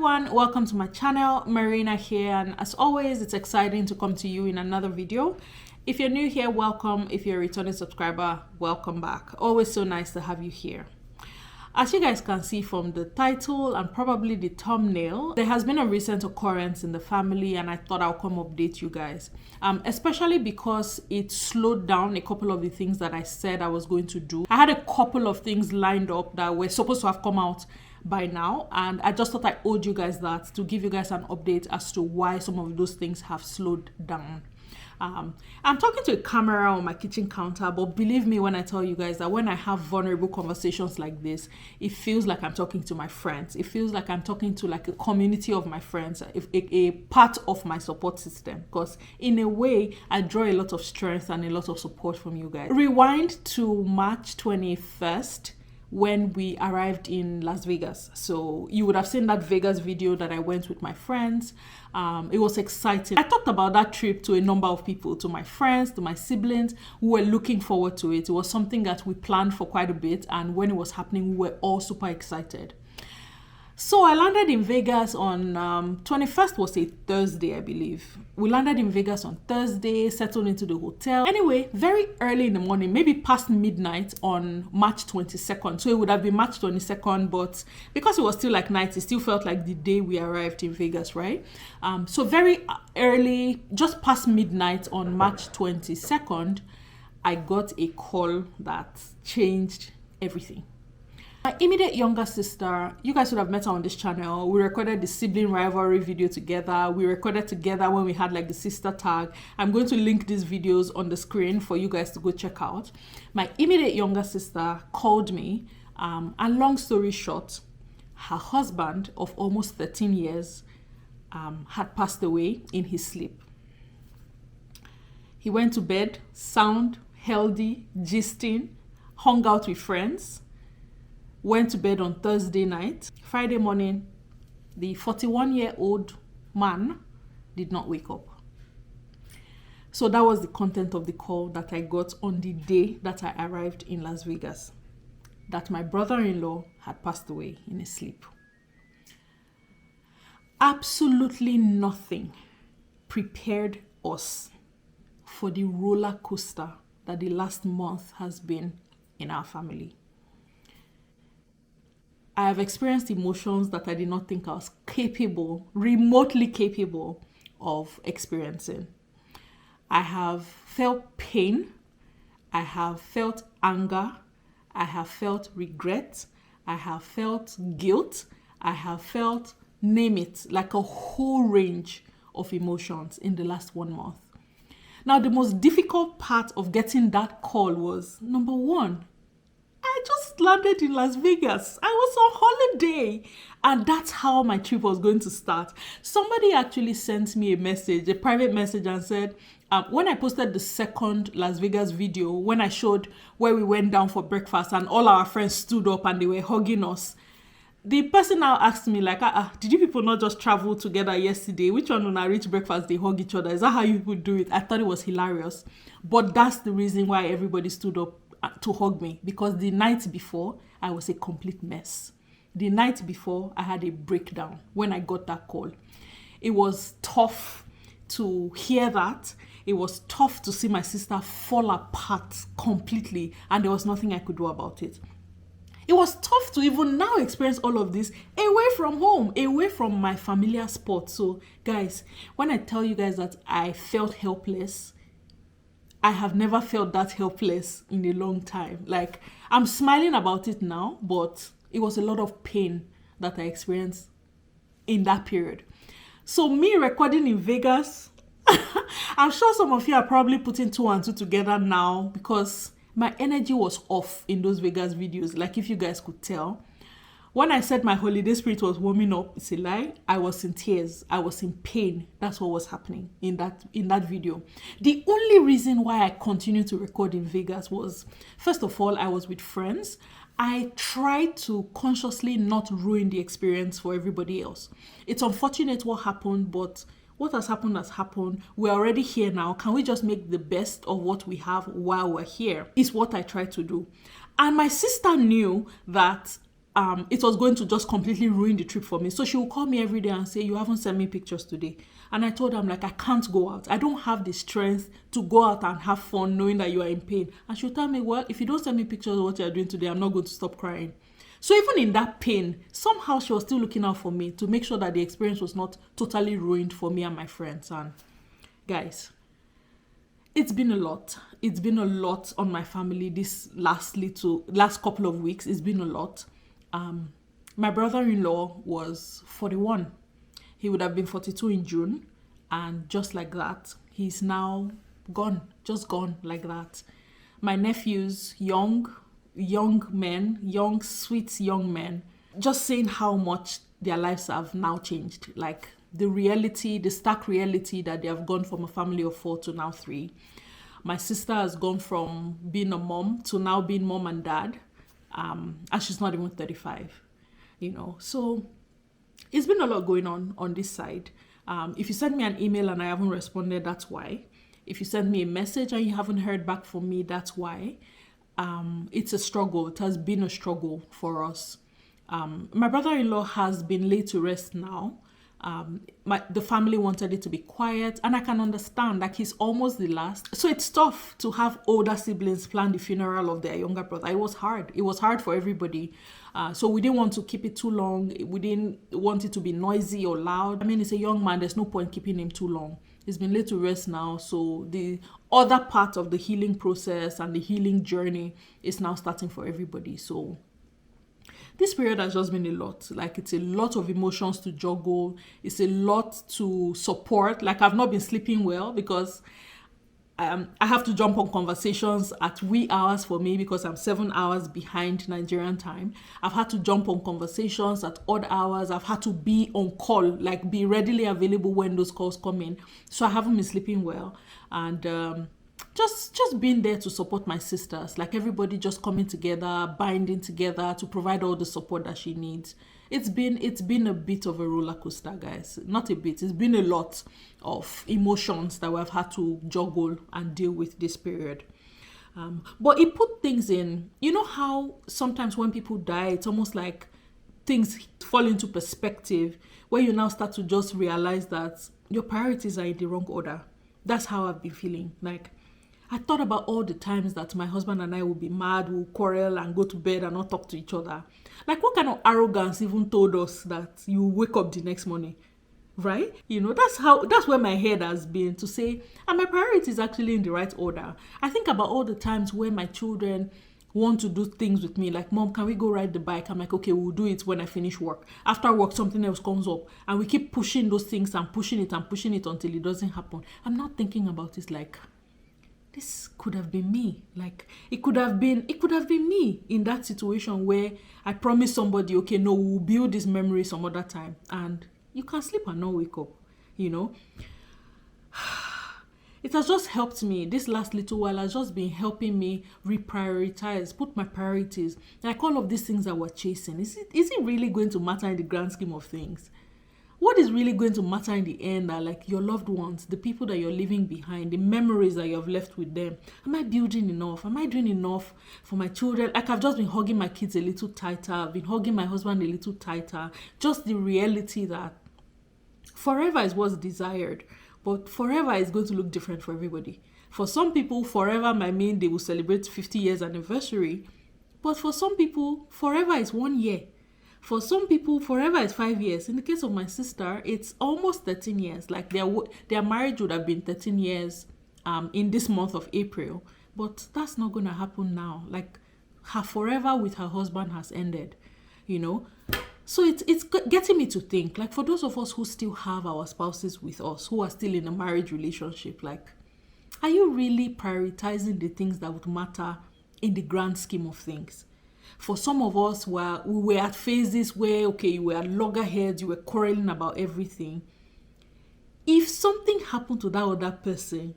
everyone, welcome to my channel. Marina here, and as always it's exciting to come to you in another video. If you're new here, welcome. If you're a returning subscriber, welcome back. Always so nice to have you here. As you guys can see from the title and probably the thumbnail, there has been a recent occurrence in the family, and I thought I'll come update you guys, especially because it slowed down a couple of the things that I said I was going to do. I had a couple of things lined up that were supposed to have come out by now, and I just thought I owed you guys that to give you guys an update as to why some of those things have slowed down. I'm talking to a camera on my kitchen counter, but believe me when I tell you guys that when I have vulnerable conversations like this, it feels like I'm talking to my friends. It feels like I'm talking to like a community of my friends, a part of my support system, because in a way I draw a lot of strength and a lot of support from you guys. Rewind to March 21st when we arrived in Las Vegas. So you would have seen that Vegas video that I went with my friends. It was exciting. I talked about that trip to a number of people, to my friends, to my siblings, who were looking forward to it. It was something that we planned for quite a bit, and when it was happening, we were all super excited. So I landed in Vegas on 21st was a Thursday, I believe. We landed in Vegas on Thursday, settled into the hotel. Anyway, very early in the morning, maybe past midnight on March 22nd. So it would have been March 22nd, but because it was still like night, it still felt like the day we arrived in Vegas, right? So very early, just past midnight on March 22nd, I got a call that changed everything. My immediate younger sister, you guys would have met her on this channel. We recorded the sibling rivalry video together. We recorded together when we had like the sister tag. I'm going to link these videos on the screen for you guys to go check out. My immediate younger sister called me, and long story short, her husband of almost 13 years had passed away in his sleep. He went to bed sound, healthy, gisting, hung out with friends, went to bed on Thursday night. Friday morning, the 41-year-old man did not wake up. So that was the content of the call that I got on the day that I arrived in Las Vegas, that my brother-in-law had passed away in his sleep. Absolutely nothing prepared us for the roller coaster that the last month has been in our family. I have experienced emotions that I did not think I was capable, remotely capable of experiencing. I have felt pain. I have felt anger. I have felt regret. I have felt guilt. I have felt, name it, like a whole range of emotions in the last 1 month. Now, the most difficult part of getting that call was, number one, I just landed in Las Vegas. I was on holiday, and that's how my trip was going to start. Somebody actually sent me a message, a private message, and said, when I posted the second Las Vegas video, when I showed where we went down for breakfast and all our friends stood up and they were hugging us, the person now asked me like, did you people not just travel together yesterday? Which one when I reach breakfast, they hug each other? Is that how you people do it? I thought it was hilarious. But that's the reason why everybody stood up to hug me, because the night before I was a complete mess. The night before I had a breakdown when I got that call. It was tough to hear that. It was tough to see my sister fall apart completely, and there was nothing I could do about it. It was tough to even now experience all of this away from home, away from my familiar spot. So guys, when I tell you guys that I felt helpless, I have never felt that helpless in a long time. Like, I'm smiling about it now, but it was a lot of pain that I experienced in that period. So me recording in Vegas, I'm sure some of you are probably putting 2 and 2 together now, because my energy was off in those Vegas videos, like if you guys could tell. When I said my holiday spirit was warming up, it's a lie. I was in tears. I was in pain. That's what was happening in that video. The only reason why I continued to record in Vegas was, first of all, I was with friends. I tried to consciously not ruin the experience for everybody else. It's unfortunate what happened, but what has happened has happened. We're already here now. Can we just make the best of what we have while we're here? Is what I tried to do. And my sister knew that it was going to just completely ruin the trip for me. So she would call me every day and say, you haven't sent me pictures today. And I told her, I'm like, I can't go out. I don't have the strength to go out and have fun knowing that you are in pain. And she'll tell me, well, if you don't send me pictures of what you're doing today, I'm not going to stop crying. So even in that pain, somehow she was still looking out for me to make sure that the experience was not totally ruined for me and my friends. And guys, it's been a lot. It's been a lot on my family this last couple of weeks. It's been a lot. My brother-in-law was 41. He would have been 42 in June. And just like that, he's now gone. Just gone like that. My nephews, young men, sweet young men, just saying how much their lives have now changed. Like the stark reality that they have gone from a family of 4 to now 3. My sister has gone from being a mom to now being mom and dad. And she's not even 35, So it's been a lot going on this side. If you send me an email and I haven't responded, that's why. If you send me a message and you haven't heard back from me, that's why. It's a struggle. It has been a struggle for us. My brother-in-law has been laid to rest now. The family wanted it to be quiet, and I can understand, like, he's almost the last. So it's tough to have older siblings plan the funeral of their younger brother. It was hard for everybody. So we didn't want to keep it too long. We didn't want it to be noisy or loud. I mean, he's a young man. There's no point keeping him too long. He's been laid to rest now. So the other part of the healing process and the healing journey is now starting for everybody. So this period has just been a lot. Like, it's a lot of emotions to juggle. It's a lot to support. Like, I've not been sleeping well because I have to jump on conversations at wee hours for me because I'm 7 hours behind Nigerian time. I've had to jump on conversations at odd hours. I've had to be on call, like be readily available when those calls come in. So I haven't been sleeping well. And just being there to support my sisters, like everybody just coming together, binding together to provide all the support that she needs. It's been a bit of a roller coaster, guys. Not a bit. It's been a lot of emotions that we've had to juggle and deal with this period. But it put things in, how sometimes when people die, it's almost like things fall into perspective where you now start to just realize that your priorities are in the wrong order. That's how I've been feeling. Like, I thought about all the times that my husband and I will be mad, we'll quarrel and go to bed and not talk to each other. Like, what kind of arrogance even told us that you wake up the next morning, right? That's where my head has been, to say, and my priority is actually in the right order. I think about all the times when my children want to do things with me, like, Mom, can we go ride the bike? I'm like, okay, we'll do it when I finish work. After work, something else comes up, and we keep pushing those things and pushing it until it doesn't happen. I'm not thinking about it like, this could have been me. Like, it could have been me in that situation where I promised somebody, okay, no, we'll build this memory some other time. And you can sleep and not wake up, It has just helped me. This last little while has just been helping me reprioritize, put my priorities. Like, all of these things that we're chasing, is it really going to matter in the grand scheme of things? What is really going to matter in the end are, like, your loved ones, the people that you're leaving behind, the memories that you have left with them. Am I building enough? Am I doing enough for my children? Like, I've just been hugging my kids a little tighter. I've been hugging my husband a little tighter. Just the reality that forever is what's desired, but forever is going to look different for everybody. For some people, forever might mean they will celebrate 50 years anniversary. But for some people, forever is 1 year. For some people, forever is 5 years. In the case of my sister, it's almost 13 years. Like, their marriage would have been 13 years in this month of April. But that's not going to happen now. Like, her forever with her husband has ended, So it's getting me to think, like, for those of us who still have our spouses with us, who are still in a marriage relationship, like, are you really prioritizing the things that would matter in the grand scheme of things? For some of us, we were at phases where, okay, you were at loggerheads, you were quarreling about everything. If something happened to that other person,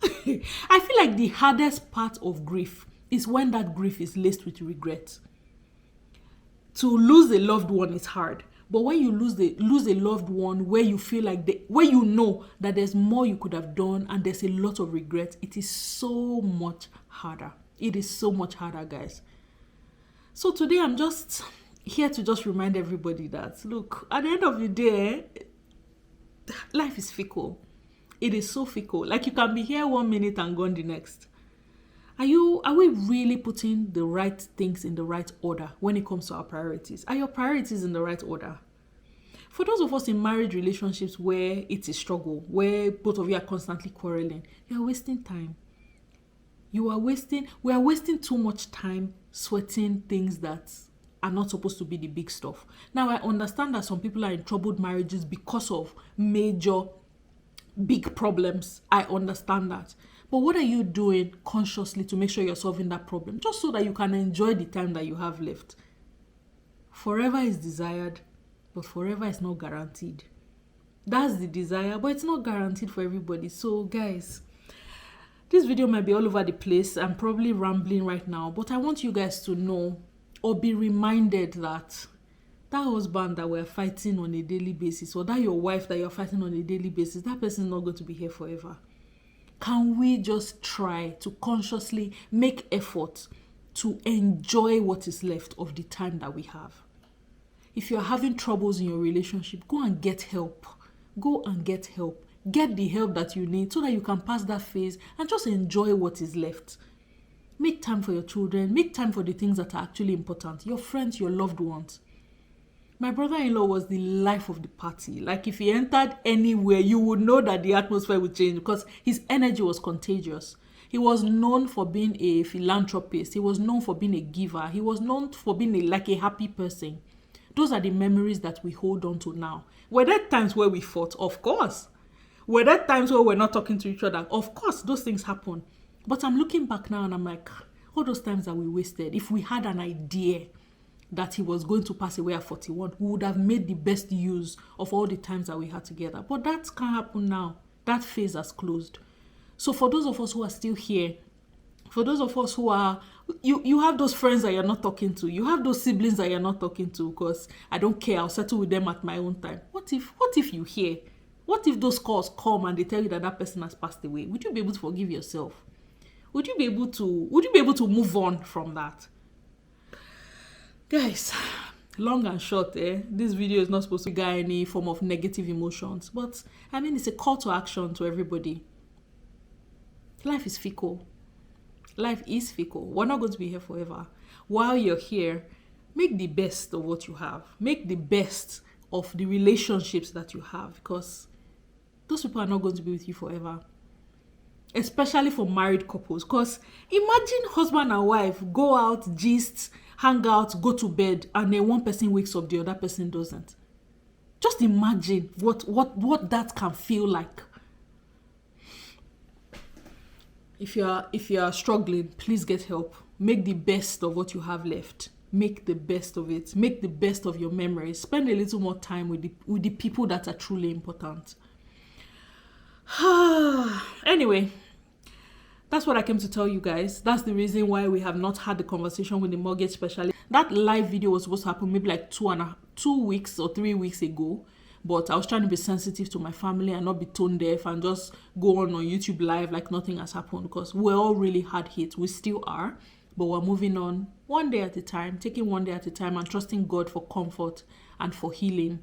I feel like the hardest part of grief is when that grief is laced with regret. To lose a loved one is hard, but when you lose a loved one where you feel like where you know that there's more you could have done and there's a lot of regret, it is so much harder. It is so much harder, guys. So today I'm just here to just remind everybody that, look, at the end of the day, life is fickle. It is so fickle. Like, you can be here 1 minute and gone the next. Are we really putting the right things in the right order when it comes to our priorities? Are your priorities in the right order? For those of us in marriage relationships where it's a struggle, where both of you are constantly quarreling, you are wasting time. We are wasting too much time sweating things that are not supposed to be the big stuff. Now, I understand that some people are in troubled marriages because of major big problems. I understand that. But what are you doing consciously to make sure you're solving that problem? Just so that you can enjoy the time that you have left. Forever is desired, but forever is not guaranteed. That's the desire, but it's not guaranteed for everybody. So, guys, this video might be all over the place. I'm probably rambling right now, but I want you guys to know or be reminded that that husband that we're fighting on a daily basis, or that your wife that you're fighting on a daily basis, that person is not going to be here forever. Can we just try to consciously make effort to enjoy what is left of the time that we have? If you're having troubles in your relationship, go and get help. Go and get help. Get the help that you need so that you can pass that phase and just enjoy what is left. Make time for your children. Make time for the things that are actually important. Your friends, your loved ones. My brother-in-law was the life of the party. Like, if he entered anywhere, you would know that the atmosphere would change because his energy was contagious. He was known for being a philanthropist. He was known for being a giver. He was known for being a happy person. Those are the memories that we hold on to now. Were there times where we fought? Of course. Were there times where we're not talking to each other? Of course, those things happen. But I'm looking back now and I'm like, all those times that we wasted, if we had an idea that he was going to pass away at 41, we would have made the best use of all the times that we had together. But that can't happen now. That phase has closed. So for those of us who are still here, for those of us who are, you have those friends that you're not talking to. You have those siblings that you're not talking to because I don't care, I'll settle with them at my own time. What if you hear? What if those calls come and they tell you that that person has passed away? Would you be able to forgive yourself? Would you be able to move on from that? Guys, long and short, this video is not supposed to guide any form of negative emotions, but I mean, it's a call to action to everybody. Life is fickle. Life is fickle. We're not going to be here forever. While you're here, make the best of what you have. Make the best of the relationships that you have, because those people are not going to be with you forever. Especially for married couples. Because imagine husband and wife go out, gist, hang out, go to bed, and then one person wakes up, the other person doesn't. Just imagine what that can feel like. If you are struggling, please get help. Make the best of what you have left. Make the best of it. Make the best of your memories. Spend a little more time with the people that are truly important. Anyway, that's what I came to tell you guys. That's the reason why we have not had the conversation with the mortgage specialist. That live video was supposed to happen maybe like 2 weeks or 3 weeks ago. But I was trying to be sensitive to my family and not be tone deaf and just go on YouTube live like nothing has happened, because we're all really hard hit. We still are, but we're moving on one day at a time, taking one day at a time and trusting God for comfort and for healing.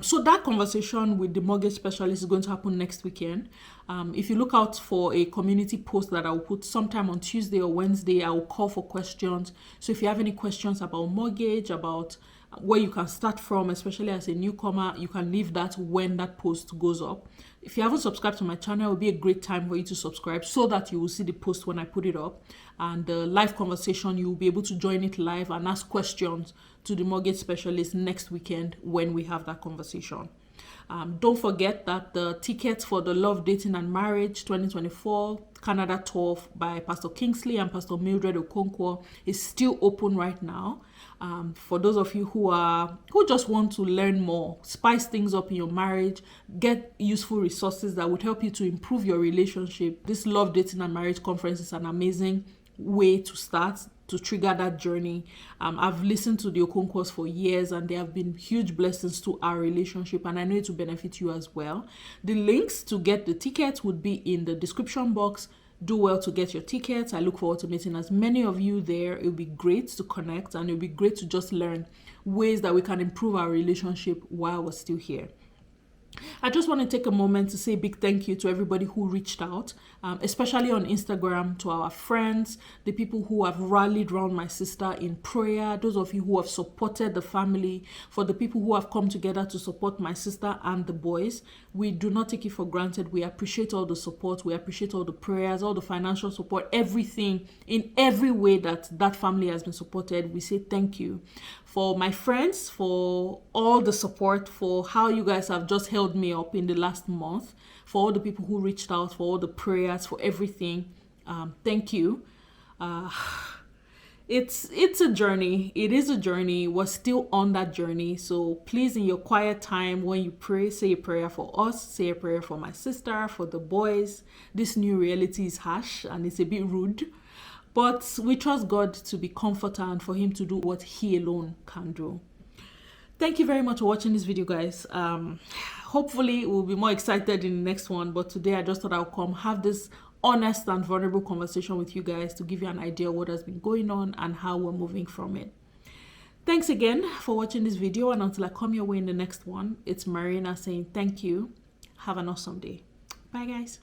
So that conversation with the mortgage specialist is going to happen next weekend. If you look out for a community post that I'll put sometime on Tuesday or Wednesday, I will call for questions. So if you have any questions about mortgage, about where you can start from, especially as a newcomer, you can leave that when that post goes up. If you haven't subscribed to my channel, it will be a great time for you to subscribe so that you will see the post when I put it up. And the live conversation, you will be able to join it live and ask questions to the mortgage specialist next weekend when we have that conversation. Don't forget that the tickets for the Love, Dating and Marriage 2024 Canada tour by Pastor Kingsley and Pastor Mildred Okonkwo is still open right now. For those of you who just want to learn more, spice things up in your marriage, get useful resources that would help you to improve your relationship, this Love, Dating and Marriage conference is an amazing way to start, to trigger that journey. I've listened to the Okonkwas for years and they have been huge blessings to our relationship, and I know it will benefit you as well. The links to get the tickets would be in the description box Do well to get your tickets. I look forward to meeting as many of you there. It will be great to connect, and it will be great to just learn ways that we can improve our relationship while we're still here. I just want to take a moment to say a big thank you to everybody who reached out, especially on Instagram, to our friends, the people who have rallied around my sister in prayer, those of you who have supported the family, for the people who have come together to support my sister and the boys. We do not take it for granted. We appreciate all the support. We appreciate all the prayers, all the financial support, everything, in every way that family has been supported. We say thank you. For my friends, for all the support, for how you guys have just held me up in the last month, for all the people who reached out, for all the prayers, for everything. Thank you. It's a journey. It is a journey. We're still on that journey. So please, in your quiet time, when you pray, say a prayer for us, say a prayer for my sister, for the boys. This new reality is harsh and it's a bit rude. But we trust God to be comforter and for him to do what he alone can do. Thank you very much for watching this video, guys. Hopefully we'll be more excited in the next one. But today I just thought I'll come have this honest and vulnerable conversation with you guys to give you an idea of what has been going on and how we're moving from it. Thanks again for watching this video. And until I come your way in the next one, it's Marina saying thank you. Have an awesome day. Bye, guys.